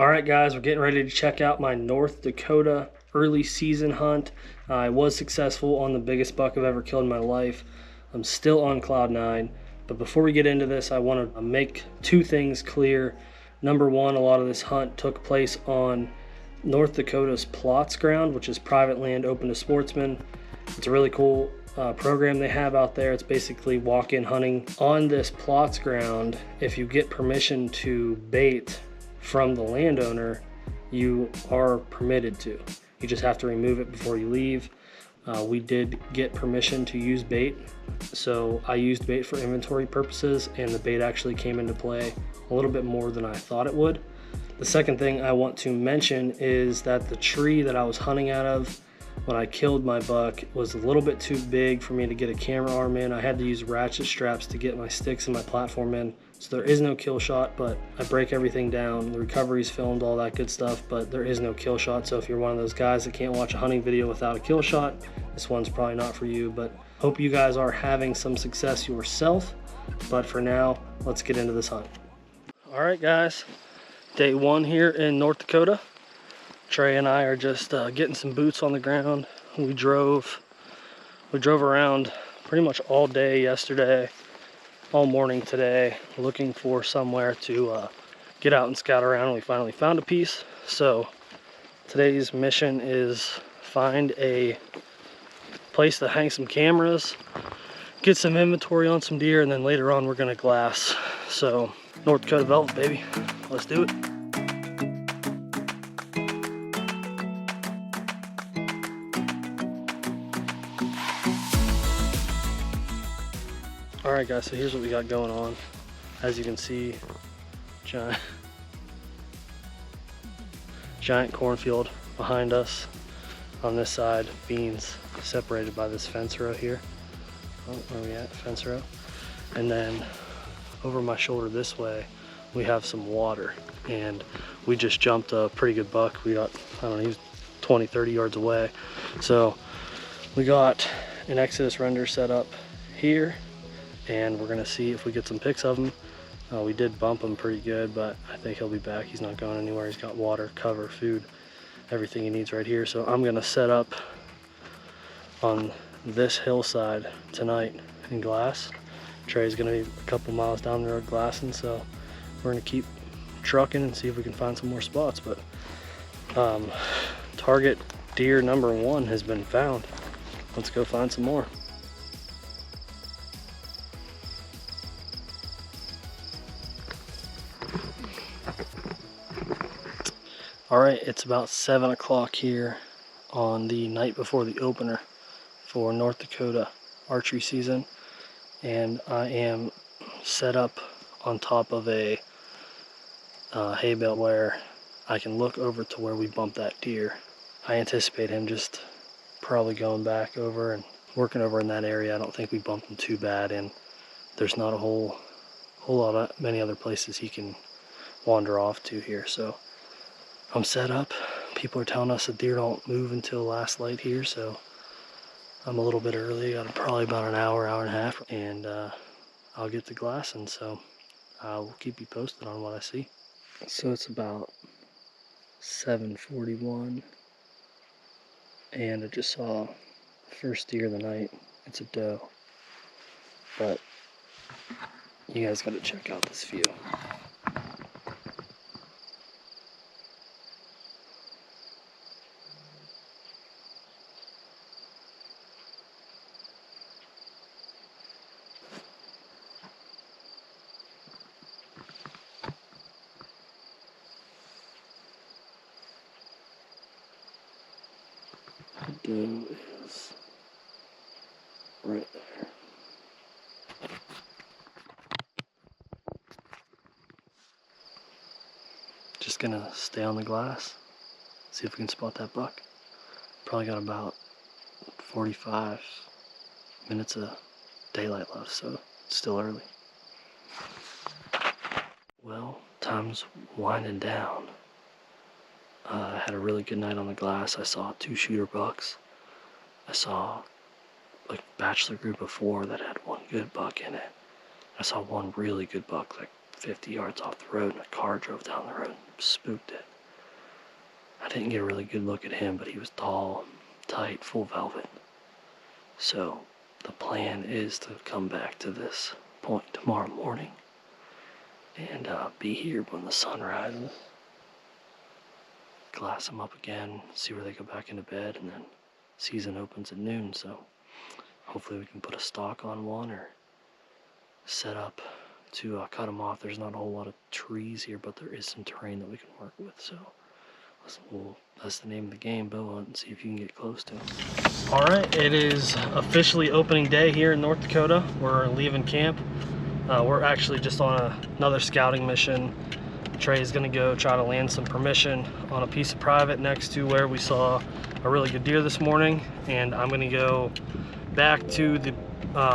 All right, guys, we're getting ready to check out my North Dakota early season hunt. I was successful on the biggest buck I've ever killed in my life. I'm still on cloud 9, but before we get into this, I want to make two things clear. Number one, a lot of this hunt took place on North Dakota's plots ground, which is private land open to sportsmen. It's a really cool program they have out there. It's basically walk-in hunting. On this plots ground, if you get permission to bait from the landowner, you are permitted to. You just have to remove it before you leave. We did get permission to use bait, so I used bait for inventory purposes, and the bait actually came into play a little bit more than I thought it would. The second thing I want to mention is that the tree that I was hunting out of when I killed my buck was a little bit too big for me to get a camera arm in. I had to use ratchet straps to get my sticks and my platform in. So there is no kill shot, but I break everything down. The recovery's filmed, all that good stuff, but there is no kill shot. So if you're one of those guys that can't watch a hunting video without a kill shot, this one's probably not for you. But hope you guys are having some success yourself. But for now, let's get into this hunt. All right, guys, day one here in North Dakota. Trey and I are just getting some boots on the ground. We drove around pretty much all day yesterday, all morning today, looking for somewhere to get out and scout around. We finally found a piece. So today's mission is find a place to hang some cameras, get some inventory on some deer, and then later on we're gonna glass. So North Dakota velvet, baby, let's do it. All right, guys, so here's what we got going on. As you can see, giant cornfield behind us. On this side, beans separated by this fence row here. Oh, where are we at? Fence row. And then over my shoulder this way, we have some water. And we just jumped a pretty good buck. We got, I don't know, he was 20, 30 yards away. So we got an Exodus render set up here, and we're gonna see if we get some pics of him. We did bump him pretty good, but I think he'll be back. He's not going anywhere. He's got water, cover, food, everything he needs right here. So I'm gonna set up on this hillside tonight and glass. Trey's gonna be a couple miles down the road glassing, so we're gonna keep trucking and see if we can find some more spots. But target deer number one has been found. Let's go find some more. All right, it's about 7 o'clock here on the night before the opener for North Dakota archery season, and I am set up on top of a hay bale where I can look over to where we bumped that deer. I anticipate him just probably going back over and working over in that area. I don't think we bumped him too bad, and there's not a whole lot of many other places he can wander off to here. So I'm set up. People are telling us that deer don't move until last light here, so I'm a little bit early. Got probably about an hour, hour and a half, and I'll get to glassing. So we'll keep you posted on what I see. So it's about 7:41, and I just saw the first deer of the night. It's a doe, but you guys got to check out this view. The doe is right there. Just gonna stay on the glass, see if we can spot that buck. Probably got about 45 minutes of daylight left, so it's still early. Well, time's winding down. I had a really good night on the glass. I saw 2 shooter bucks. I saw a bachelor group of 4 that had 1 good buck in it. I saw 1 really good buck like 50 yards off the road, and a car drove down the road and spooked it. didn't get a really good look at him, but he was tall, tight, full velvet. So the plan is to come back to this point tomorrow morning and be here when the sun rises. Glass them up again, see where they go back into bed, and then season opens at noon, so hopefully we can put a stock on one or set up to cut them off. There's not a whole lot of trees here, but there is some terrain that we can work with, so that's the name of the game, bow hunt, and see if you can get close to them. All right, it is officially opening day here in North Dakota. We're leaving camp. We're actually just on another scouting mission. Tre is gonna go try to land some permission on a piece of private next to where we saw a really good deer this morning, and I'm gonna go back to the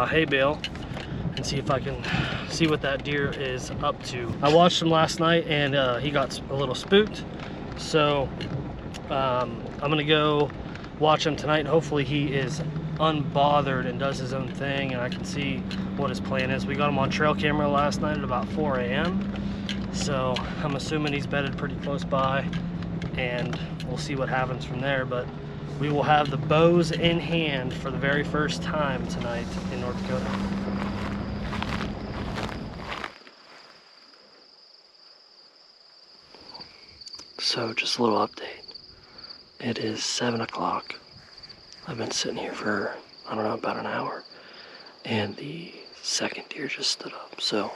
hay bale and see if I can see what that deer is up to. I watched him last night and he got a little spooked, so I'm gonna go watch him tonight, and hopefully he is unbothered and does his own thing and I can see what his plan is. We got him on trail camera last night at about 4 a.m. so I'm assuming he's bedded pretty close by, and we'll see what happens from there. But we will have the bows in hand for the very first time tonight in North Dakota. So just a little update. It is 7 o'clock. I've been sitting here for, I don't know, about an hour, and the second deer just stood up. So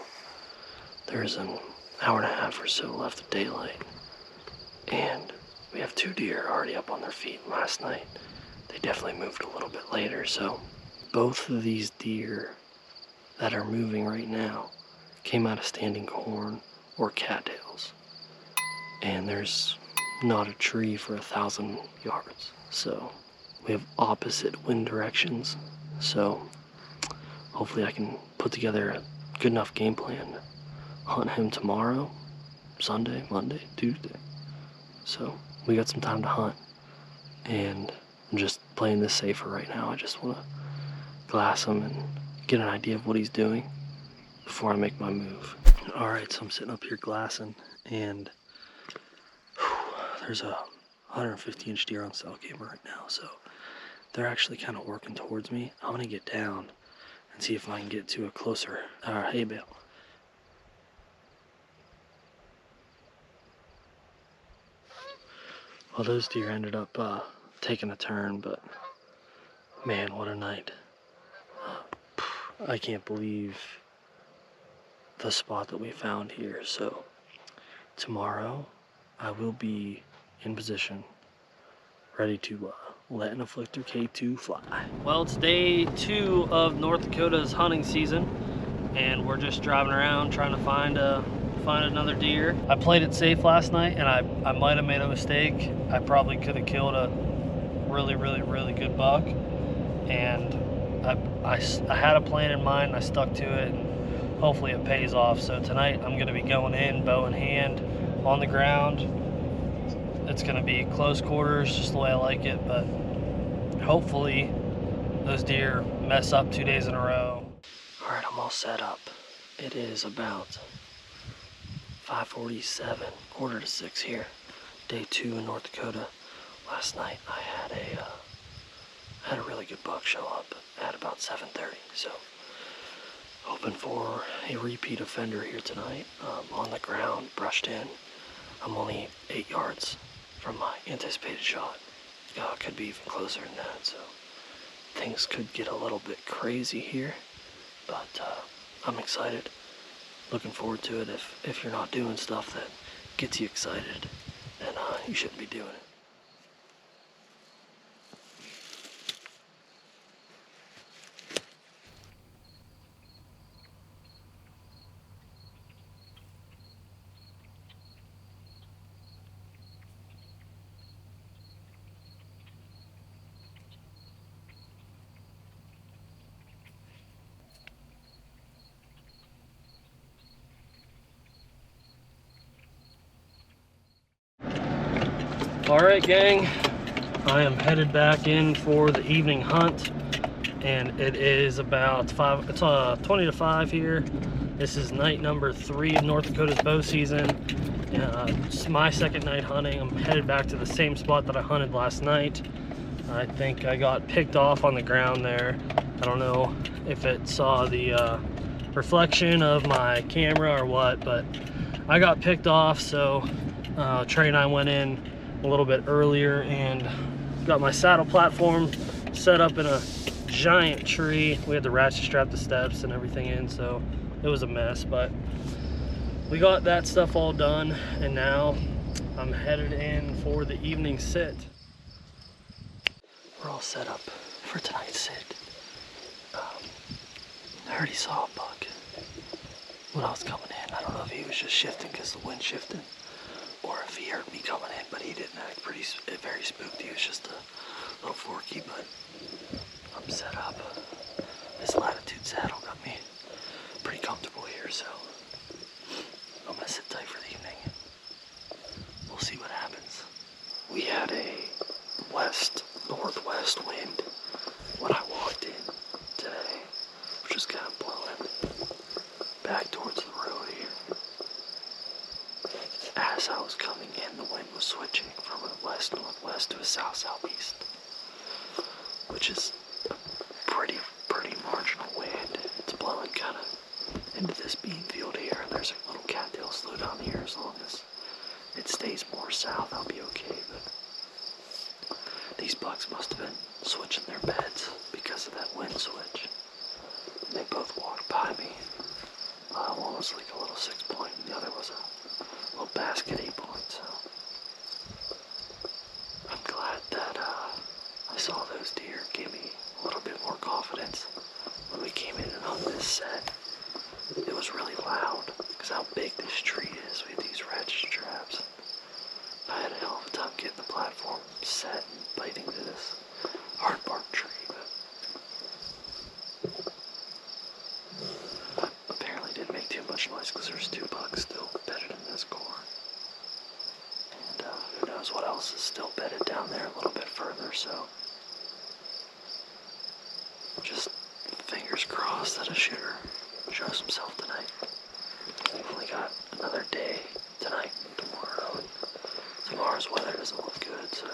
there's an hour and a half or so left of daylight, and we have 2 deer already up on their feet. Last night they definitely moved a little bit later, so both of these deer that are moving right now came out of standing corn or cattails, and there's not a tree for 1,000 yards, so we have opposite wind directions. So hopefully I can put together a good enough game plan to hunt him tomorrow, Sunday, Monday, Tuesday. So we got some time to hunt, and I'm just playing this safer right now. I just want to glass him and get an idea of what he's doing before I make my move. All right, so I'm sitting up here glassing, and there's a 150-inch deer on cell camera right now, so they're actually kind of working towards me. I'm gonna get down and see if I can get to a closer hay bale. Well, those deer ended up taking a turn, but man, what a night. I can't believe the spot that we found here. So tomorrow I will be in position, ready to let an afflictor K2 fly. Well, it's day 2 of North Dakota's hunting season, and we're just driving around trying to find another deer. I played it safe last night, and I might have made a mistake. I probably could have killed a really good buck, and I had a plan in mind and I stuck to it, and hopefully it pays off. So tonight I'm gonna be going in bow in hand on the ground. It's gonna be close quarters, just the way I like it, but hopefully those deer mess up 2 days in a row. All right, I'm all set up. It is about 5:47, 5:45 here, day 2 in North Dakota. Last night I had a really good buck show up at about 7:30, so hoping for a repeat offender here tonight. On the ground, brushed in. I'm only 8 yards from my anticipated shot. Could be even closer than that, so things could get a little bit crazy here, but I'm excited. Looking forward to it. If you're not doing stuff that gets you excited, then you shouldn't be doing it. All right, gang, I am headed back in for the evening hunt, and it is about 5, it's 20 to 5 here. This is night number 3 of North Dakota's bow season, It's my second night hunting. I'm headed back to the same spot that I hunted last night. I think I got picked off on the ground there. I don't know if it saw the reflection of my camera or what, but I got picked off. So Trey and I went in a little bit earlier and got my saddle platform set up in a giant tree. We had to ratchet strap the steps and everything in, so it was a mess, but we got that stuff all done, and now I'm headed in for the evening sit. We're all set up for tonight's sit. I already saw a buck when I was coming in. I don't know if he was just shifting because the wind shifted, or if he heard me coming in, but he didn't act very spooked. He was just a little forky, but I'm set up. This latitude saddle got me pretty comfortable here, so I'm gonna sit tight for the evening. We'll see what happens. We had a west-northwest wind when I walked in today, which was kind of blowing back towards the road here. As I was coming in, the wind was switching from a west-northwest to a south-southeast, which is a pretty marginal wind. It's blowing kind of into this bean field here, and there's a little cattail slough down here. As long as it stays more south, I'll be okay. But these bucks must have been switching their beds because of that wind switch. And they both walked by me. One was like a little 6-point, and the other was a little basket 8-point. So I'm glad that I saw those deer. Gave me a little bit more confidence when we came in and on this set. It was really loud because how big this tree is. We had these ratchet straps. I had a hell of a time getting the platform set and biting to this hard bark tree, but apparently didn't make too much noise because there's 2 bucks still bedded in this corn. And who knows what else is still bedded down there a little bit further, so just fingers crossed that a shooter shows himself tonight. We've only got another day tonight and tomorrow, and tomorrow's weather doesn't look good, so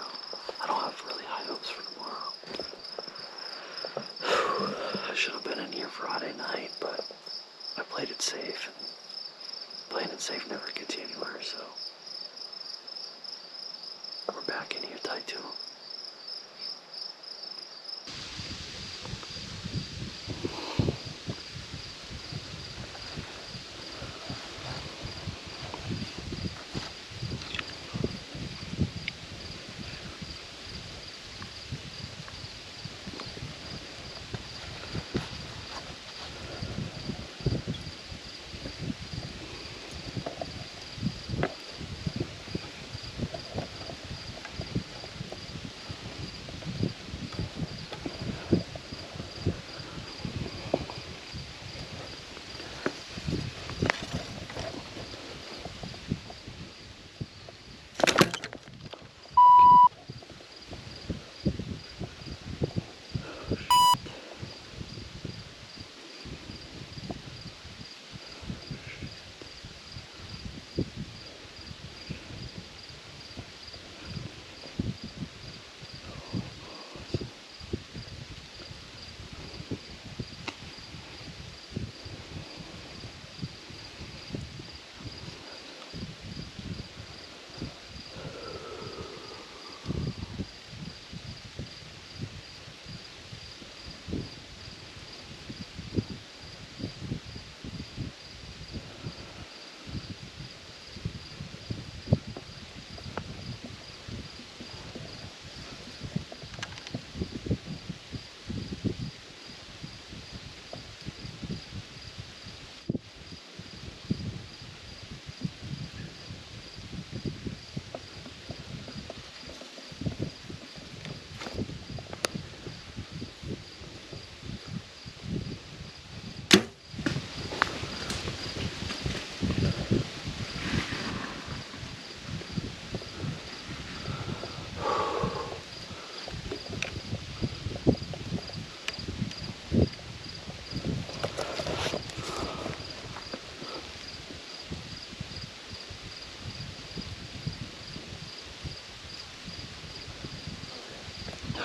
I don't have really high hopes for tomorrow. I should have been in here Friday night, but I played it safe, and playing it safe never gets you anywhere, so we're back in here tight to them.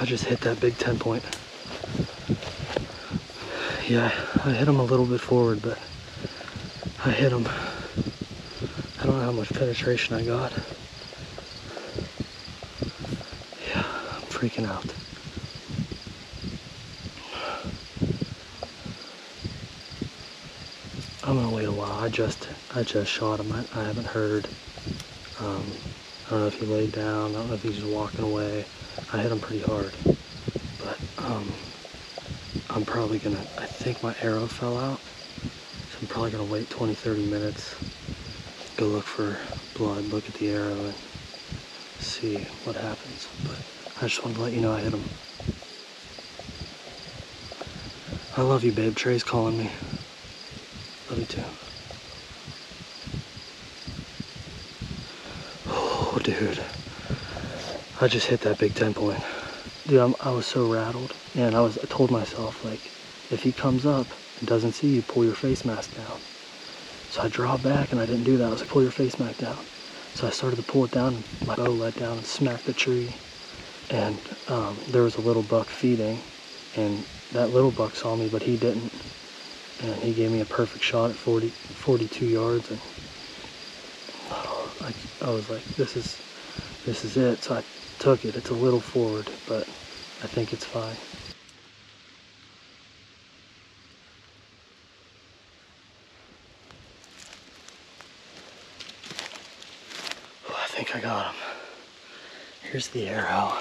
I just hit that big 10 point. Yeah, I hit him a little bit forward, but I hit him. I don't know how much penetration I got. Yeah, I'm freaking out. I'm gonna wait a while. I just shot him. I haven't heard. I don't know if he laid down. I don't know if he's just walking away. I hit him pretty hard, but I'm probably gonna. I think my arrow fell out, so I'm probably gonna wait 20-30 minutes. Go look for blood. Look at the arrow and see what happens. But I just wanted to let you know I hit him. I love you, babe. Tre's calling me. Love you too. Oh, dude. I just hit that big 10 point. Dude, I was so rattled. And I told myself, like, if he comes up and doesn't see you, pull your face mask down. So I draw back and I didn't do that. I was like, pull your face mask down. So I started to pull it down and my bow let down and smacked the tree. And there was a little buck feeding, and that little buck saw me, but he didn't. And he gave me a perfect shot at 42 yards, and I was like, this is it. So I took it. It's a little forward, but I think it's fine. Oh, I think I got him. Here's the arrow.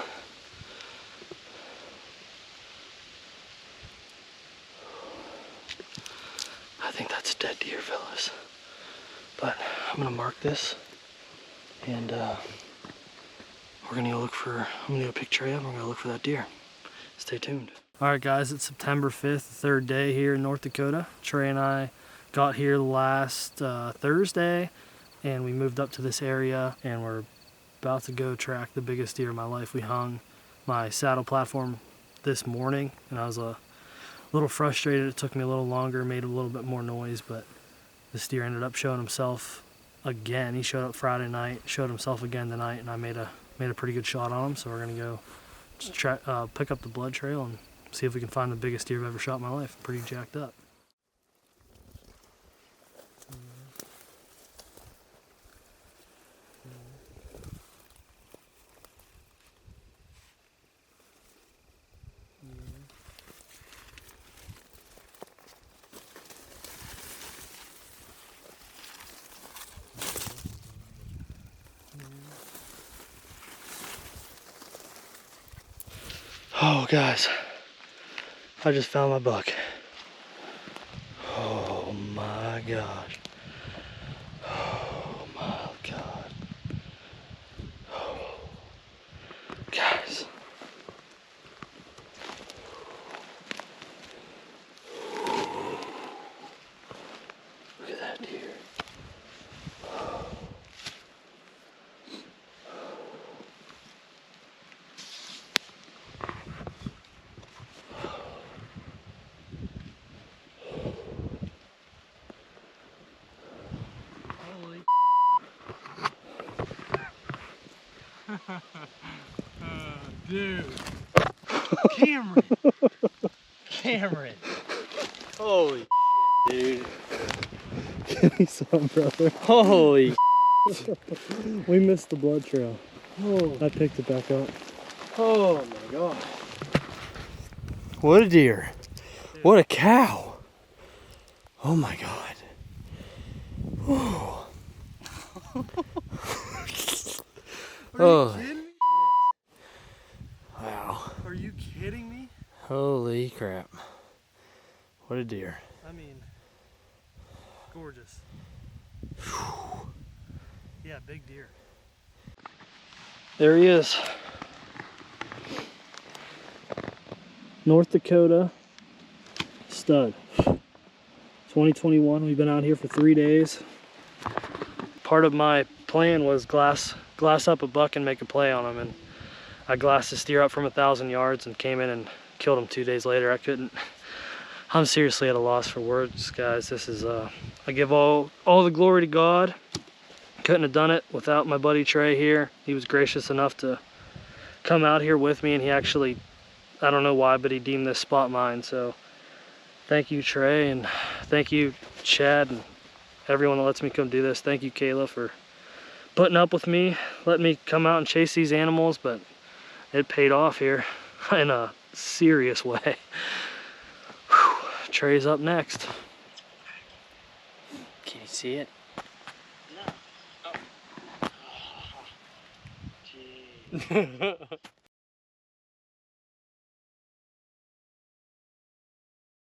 I think that's a dead deer, fellas. But I'm gonna mark this, and we're gonna go look for. I'm gonna go pick Tre up. We're gonna look for that deer. Stay tuned. All right, guys. It's September 5th, the third day here in North Dakota. Tre and I got here last Thursday, and we moved up to this area, and we're about to go track the biggest deer of my life. We hung my saddle platform this morning, and I was a little frustrated. It took me a little longer, made a little bit more noise, but this deer ended up showing himself again. He showed up Friday night, showed himself again tonight, and I made a pretty good shot on him. So we're gonna go pick up the blood trail and see if we can find the biggest deer I've ever shot in my life. Pretty jacked up. Oh, guys, I just found my buck. Oh my gosh. Oh my God. Oh. Guys. Look at that deer. Dude. Cameron. Holy dude. Give me some, brother. Holy We missed the blood trail. oh. I picked it back up. Oh my God. What a deer. Dude. What a cow. Oh my God. Oh. Oh. Kidding me? Wow. Are you kidding me? Holy crap. What a deer. I mean, gorgeous. Yeah, big deer. There he is. North Dakota stud. 2021. We've been out here for 3 days. Part of my plan was glass up a buck and make a play on him, and I glassed this deer up from 1,000 yards and came in and killed him 2 days later. I'm seriously at a loss for words, guys. This is I give all the glory to God. Couldn't have done it without my buddy Tre here. He was gracious enough to come out here with me, and he actually I don't know why, but he deemed this spot mine. So thank you, Tre, and thank you, Chad, and everyone that lets me come do this. Thank you, Kayla, for putting up with me, letting me come out and chase these animals, but it paid off here in a serious way. Whew. Tre's up next. Can you see it? No. Oh. Jeez.